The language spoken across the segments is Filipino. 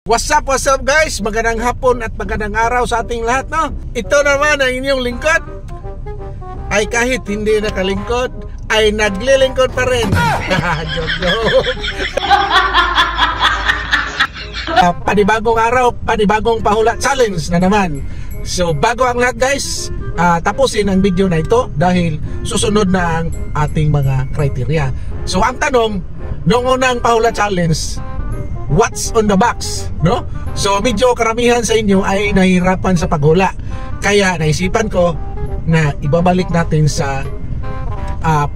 What's up guys? Magandang hapon at magandang araw sa ating lahat, no? Ito naman ang inyong lingkod. Ay kahit hindi nakalingkod, ay naglilingkod pa rin. Joke. Panibagong araw, panibagong pahula challenge na naman. So bago ang lahat guys, tapusin ang video na ito dahil susunod na ang ating mga criteria. So ang tanong, noong unang pahula challenge, what's on the box, no? So medyo karamihan sa inyo ay nahihirapan sa paghula. Kaya naisipan ko na ibabalik natin sa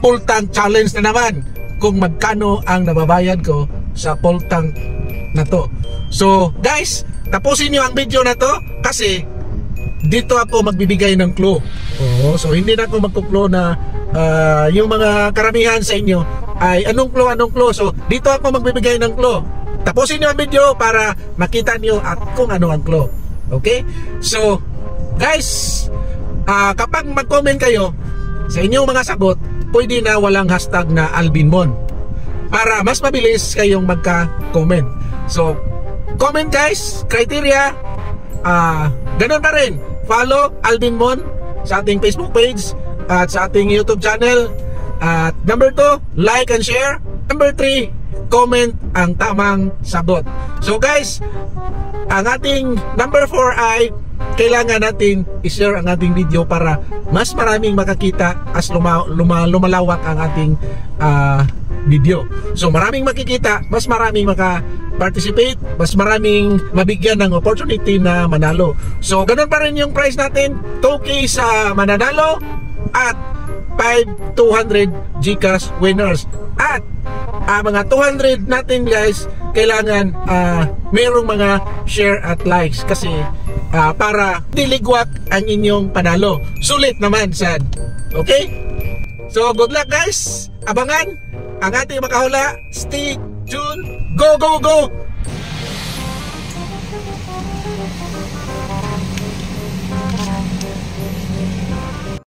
full tank challenge na naman, kung magkano ang nababayad ko sa full tank na to. So guys, tapusin nyo ang video na to kasi dito ako magbibigay ng clue. So hindi na ako magkuklo na yung mga karamihan sa inyo ay anong clue. So dito ako magbibigay ng clue. Tapusin nyo ang video para makita nyo at kung ano ang clue. Okay? So guys, kapag mag-comment kayo sa inyong mga sagot, pwede na walang hashtag na Albinmon para mas mabilis kayong magka-comment. So comment guys, criteria, ganun pa rin, follow Albinmon sa ating Facebook page at sa ating YouTube channel. At number 2, like and share. Number 3, comment ang tamang sagot. So guys, ang ating number 4 ay kailangan natin i-share ang ating video para mas maraming makakita as lumalawak ang ating video. So maraming makikita, mas maraming maka-participate, mas maraming mabigyan ng opportunity na manalo. So ganun pa rin yung price natin, 2K sa mananalo at 200 GCash winners. At mga 200 natin guys, kailangan mayroong mga share at likes kasi para diligwak ang inyong panalo. Sulit naman sad. Okay? So good luck guys. Abangan ang ating makahula. Stay tuned. Go!